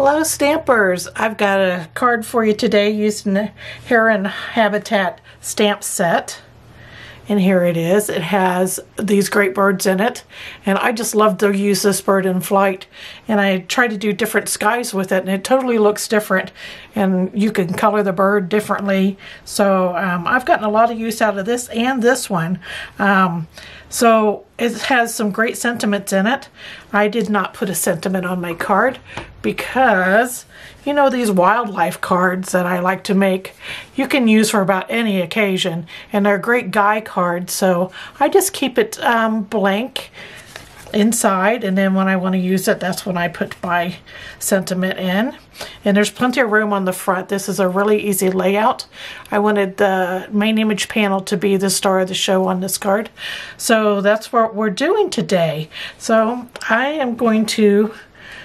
Hello Stampers! I've got a card for you today using the Heron Habitat stamp set. And here it is. It has these great birds in it. And I just love to use this bird in flight. And I try to do different skies with it. And it totally looks different. And you can color the bird differently. So I've gotten a lot of use out of this and this one. So it has some great sentiments in it. I did not put a sentiment on my card because, you know, these wildlife cards that I like to make, you can use for about any occasion, and they're great guy cards, so I just keep it blank inside, and then when I want to use it, that's when I put my sentiment in. And there's plenty of room on the front. This is a really easy layout. I wanted the main image panel to be the star of the show on this card. So that's what we're doing today. So I am going to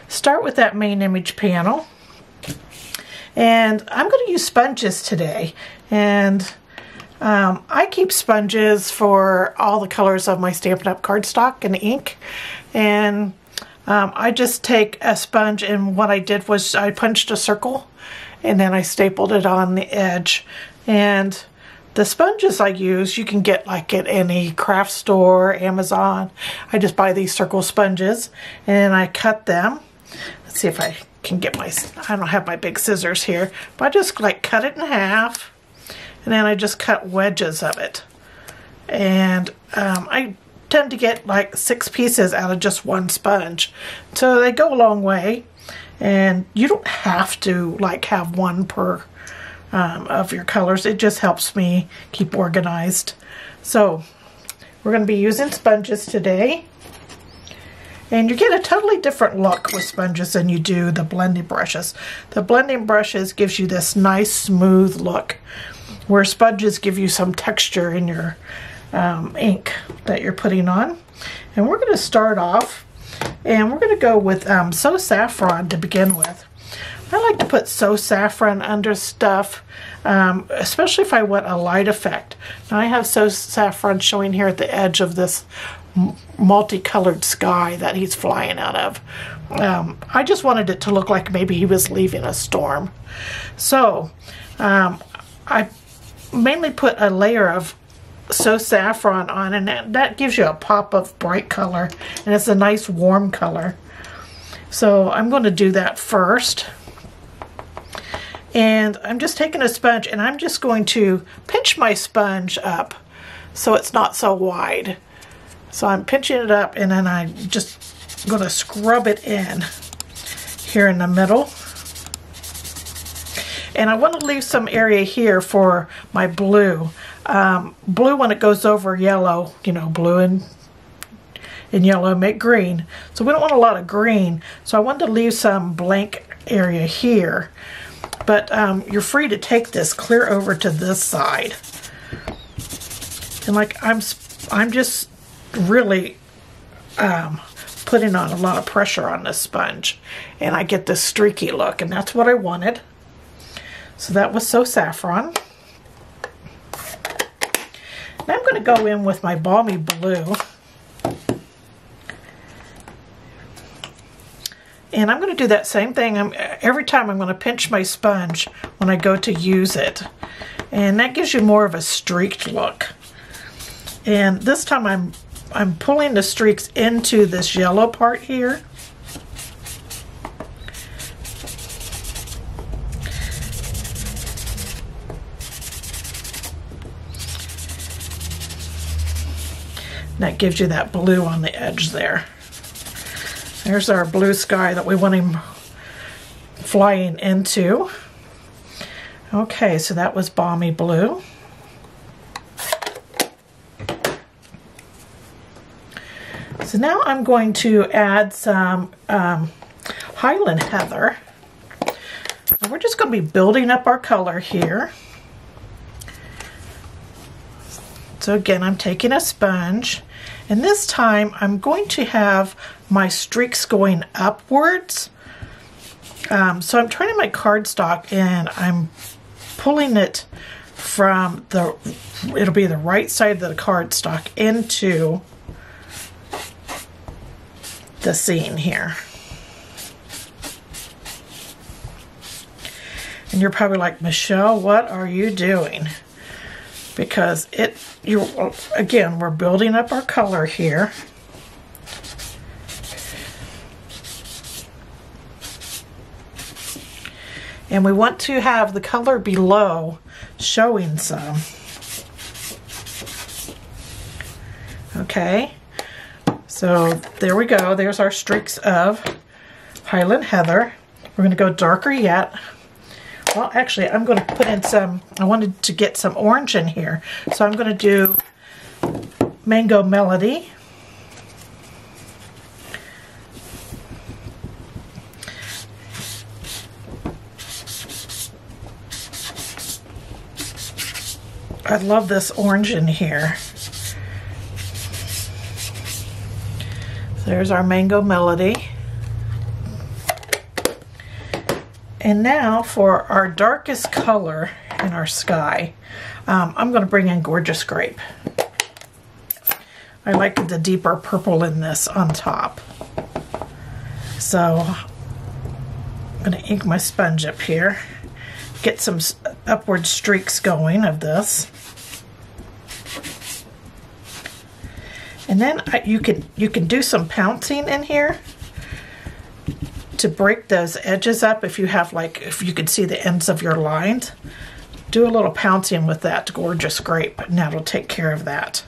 start with that main image panel. And I'm going to use sponges today. And I keep sponges for all the colors of my Stampin' Up! Cardstock and ink. And I just take a sponge, and what I did was I punched a circle and then I stapled it on the edge. And the sponges I use, you can get like at any craft store, Amazon. I just buy these circle sponges and I cut them. Let's see if I can get I don't have my big scissors here, but I just like cut it in half. And then I just cut wedges of it. And I tend to get like 6 pieces out of just one sponge. So they go a long way. And you don't have to like have one per of your colors. It just helps me keep organized. So we're going to be using sponges today. And you get a totally different look with sponges than you do the blending brushes. The blending brushes gives you this nice smooth look, where sponges give you some texture in your ink that you're putting on. And we're going to start off, and we're going to go with So Saffron to begin with. I like to put So Saffron under stuff, especially if I want a light effect. Now I have So Saffron showing here at the edge of this multicolored sky that he's flying out of. I just wanted it to look like maybe he was leaving a storm. So I mainly put a layer of So Saffron on, and that gives you a pop of bright color, and it's a nice warm color. So I'm going to do that first. And I'm just taking a sponge, and I'm just going to pinch my sponge up so it's not so wide. So I'm pinching it up, and then I'm just going to scrub it in here in the middle. And I want to leave some area here for my blue. Blue, when it goes over yellow, you know, blue and yellow make green. So we don't want a lot of green. So I wanted to leave some blank area here. But you're free to take this clear over to this side. And like I'm just really putting on a lot of pressure on this sponge, and I get this streaky look, and that's what I wanted. So that was So Saffron. Now I'm going to go in with my Balmy Blue. And I'm going to do that same thing. Every time I'm going to pinch my sponge when I go to use it. And that gives you more of a streaked look. And this time I'm pulling the streaks into this yellow part here. That gives you that blue on the edge there. There's our blue sky that we want him flying into. Okay, so that was Balmy Blue. So now I'm going to add some Highland Heather. And we're just going to be building up our color here. So again, I'm taking a sponge, and this time I'm going to have my streaks going upwards. So I'm turning my cardstock, and I'm pulling it from it'll be the right side of the cardstock into the scene here. And you're probably like, Michelle, what are you doing? Because again, we're building up our color here. And we want to have the color below showing some. Okay, so there we go. There's our streaks of Highland Heather. We're going to go darker yet. Well, actually, I'm going to put in some, I wanted to get some orange in here. So I'm going to do Mango Melody. I love this orange in here. There's our Mango Melody. And now for our darkest color in our sky, I'm going to bring in Gorgeous Grape. I like the deeper purple in this on top. So I'm going to ink my sponge up here, get some upward streaks going of this. And then you can do some pouncing in here to break those edges up. If you have, like, if you can see the ends of your lines, do a little pouncing with that Gorgeous Grape, and that'll take care of that.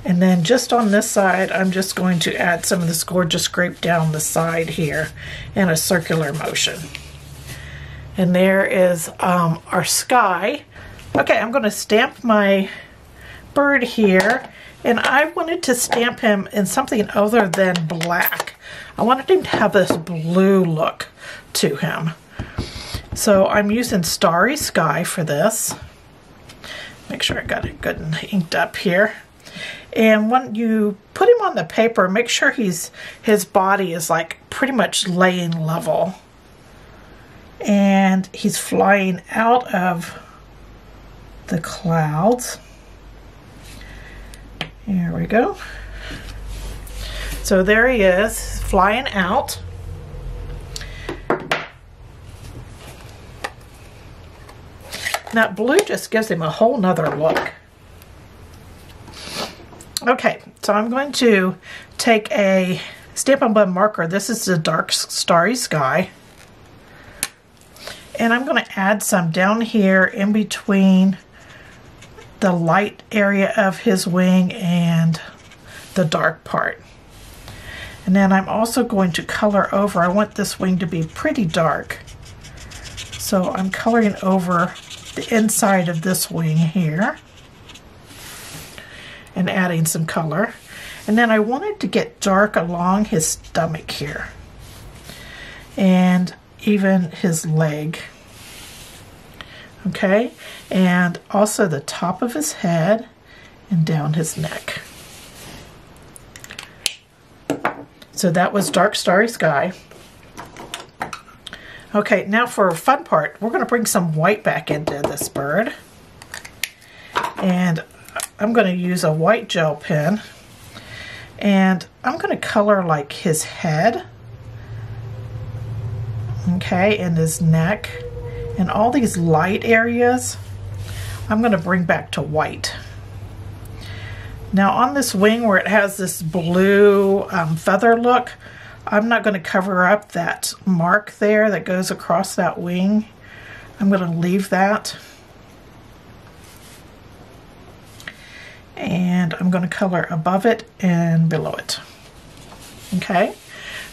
And then just on this side, I'm just going to add some of this Gorgeous Grape down the side here in a circular motion. And there is our sky. Okay, I'm going to stamp my bird here, and I wanted to stamp him in something other than black. I wanted him to have this blue look to him. So I'm using Starry Sky for this. Make sure I got it good and inked up here. And when you put him on the paper, make sure his body is like pretty much laying level. And he's flying out of the clouds. Here we go. So there he is, flying out. That blue just gives him a whole nother look. Okay, so I'm going to take a Stampin' Up marker. This is the Dark Starry Sky. And I'm going to add some down here in between the light area of his wing and the dark part. And then I'm also going to color over. I want this wing to be pretty dark. So I'm coloring over the inside of this wing here and adding some color. And then I wanted to get dark along his stomach here and even his leg. Okay, and also the top of his head and down his neck. So that was Dark Starry Sky. Okay, now for a fun part, we're going to bring some white back into this bird. And I'm going to use a white gel pen. And I'm going to color like his head. Okay, and his neck. And all these light areas, I'm going to bring back to white. Now on this wing where it has this blue feather look, I'm not going to cover up that mark there that goes across that wing. I'm going to leave that. And I'm going to color above it and below it. Okay,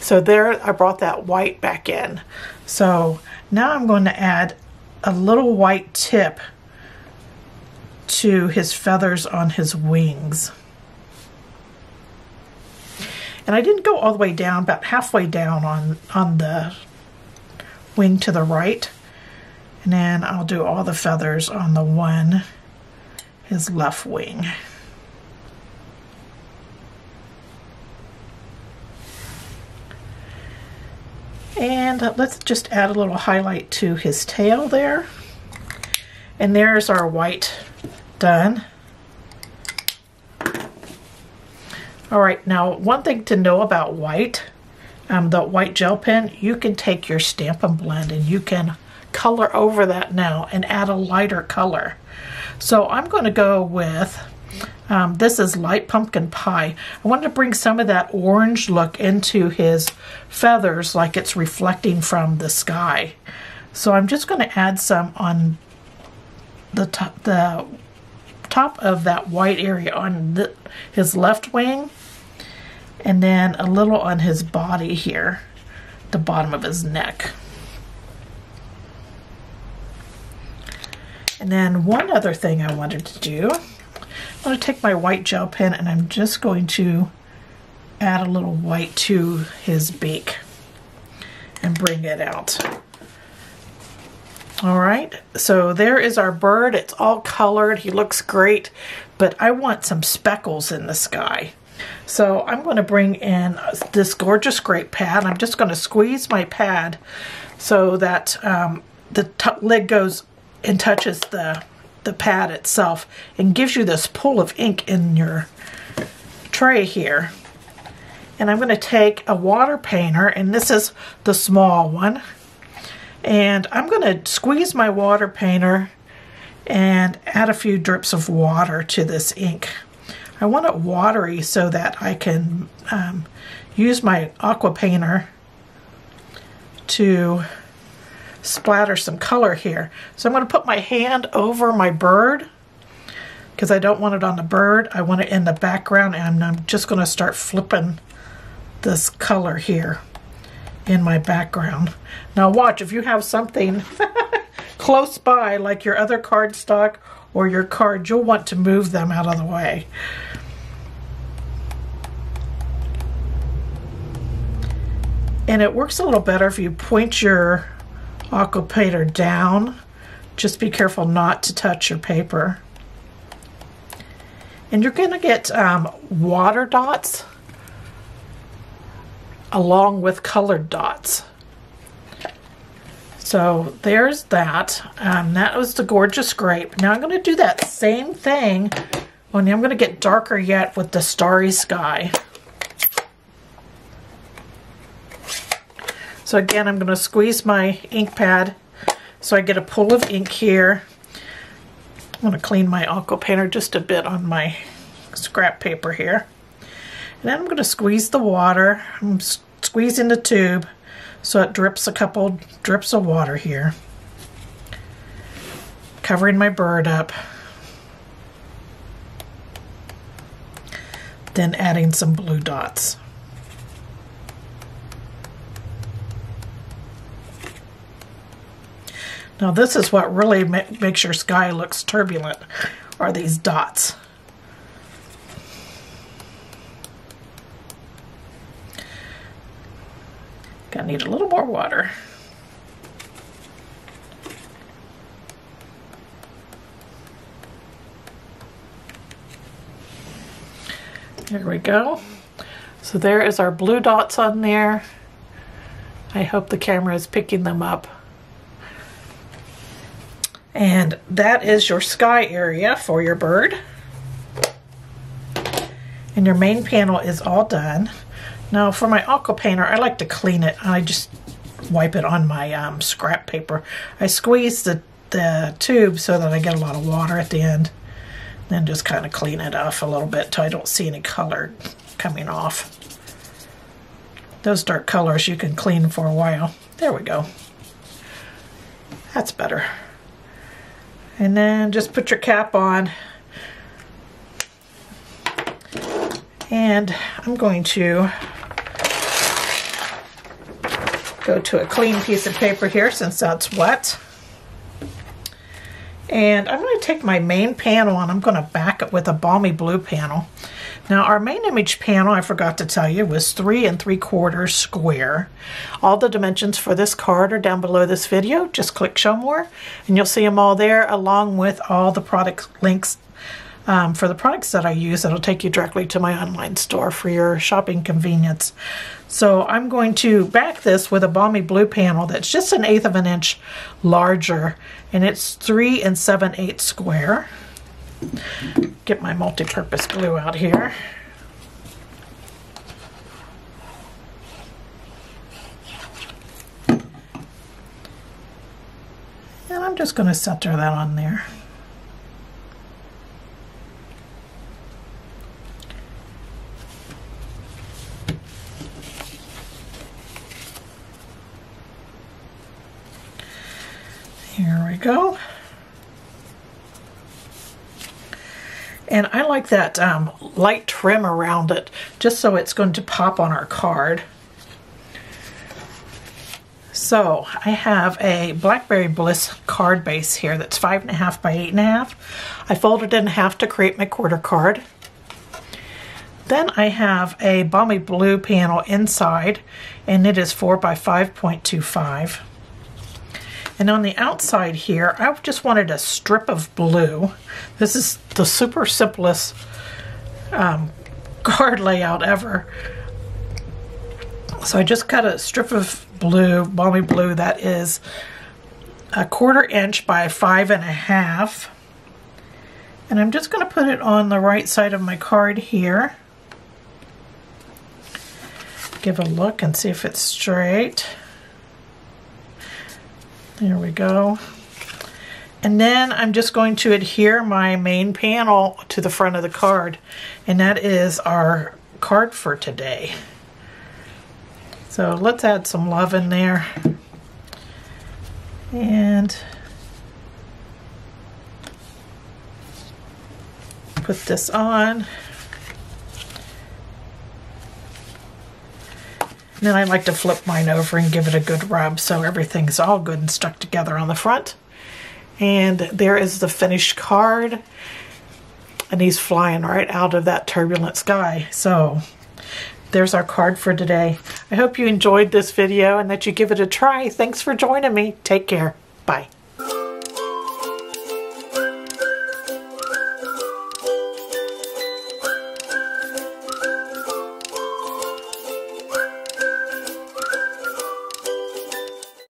so there I brought that white back in. So now I'm going to add a little white tip to his feathers on his wings. And I didn't go all the way down, about halfway down on the wing to the right. And then I'll do all the feathers on the one, his left wing. And let's just add a little highlight to his tail there. And there's our white done. All right, now one thing to know about white, the white gel pen, you can take your Stampin' Blend and you can color over that now and add a lighter color. So I'm going to go with, this is Light Pumpkin Pie. I wanted to bring some of that orange look into his feathers, like it's reflecting from the sky. So I'm just going to add some on the top of that white area on his left wing, and then a little on his body here, the bottom of his neck. And then one other thing I wanted to do, I'm going to take my white gel pen and I'm just going to add a little white to his beak and bring it out. All right, so there is our bird. It's all colored. He looks great, but I want some speckles in the sky. So I'm going to bring in this gorgeous grape pad. I'm just going to squeeze my pad so that the lid goes and touches the pad itself and gives you this pool of ink in your tray here. And I'm going to take a water painter, and this is the small one. And I'm going to squeeze my water painter and add a few drips of water to this ink. I want it watery so that I can use my aqua painter to splatter some color here. So I'm going to put my hand over my bird because I don't want it on the bird. I want it in the background, and I'm just going to start flipping this color here in my background. Now watch, if you have something close by, like your other cardstock or your card, you'll want to move them out of the way. And it works a little better if you point your aqua painter down. Just be careful not to touch your paper. And you're going to get water dots along with colored dots. So there's that. That was the gorgeous grape. Now I'm going to do that same thing, only I'm going to get darker yet with the starry sky. So again, I'm going to squeeze my ink pad so I get a pool of ink here. I'm going to clean my aqua painter just a bit on my scrap paper here. And then I'm going to squeeze the water. I'm squeezing the tube so it drips a couple drips of water here. Covering my bird up. Then adding some blue dots. Now this is what really makes your sky looks turbulent, are these dots. Gonna need a little more water. There we go. So there is our blue dots on there. I hope the camera is picking them up. And that is your sky area for your bird. And your main panel is all done. Now for my aqua painter, I like to clean it. I just wipe it on my scrap paper. I squeeze the tube so that I get a lot of water at the end. Then just kind of clean it off a little bit till I don't see any color coming off. Those dark colors you can clean for a while. There we go. That's better. And then just put your cap on. And I'm going to go to a clean piece of paper here since that's wet. And I'm going to take my main panel and I'm going to back it with a Balmy Blue panel. Now our main image panel, I forgot to tell you, was 3 3/4 square. All the dimensions for this card are down below this video. Just click show more and you'll see them all there, along with all the product links for the products that I use. That'll take you directly to my online store for your shopping convenience. So I'm going to back this with a Balmy Blue panel that's just 1/8 of an inch larger, and it's 3 7/8 square. Get my multi-purpose glue out here. just going to center that on there. Here we go. And I like that light trim around it, just so it's going to pop on our card. So I have a Blackberry Bliss card base here that's 5.5 by 8.5. I folded it in half to create my quarter card. Then I have a Balmy Blue panel inside, and it is 4 by 5.25. And on the outside here, I just wanted a strip of blue. This is the super simplest card layout ever. So I just cut a strip of blue, Balmy Blue, that is 1/4 inch by 5.5. And I'm just going to put it on the right side of my card here. Give a look and see if it's straight. There we go. And then I'm just going to adhere my main panel to the front of the card. And that is our card for today. So let's add some love in there. And put this on. And then I like to flip mine over and give it a good rub so everything's all good and stuck together on the front. And there is the finished card. And he's flying right out of that turbulent sky. So there's our card for today. I hope you enjoyed this video and that you give it a try. Thanks for joining me. Take care. Bye.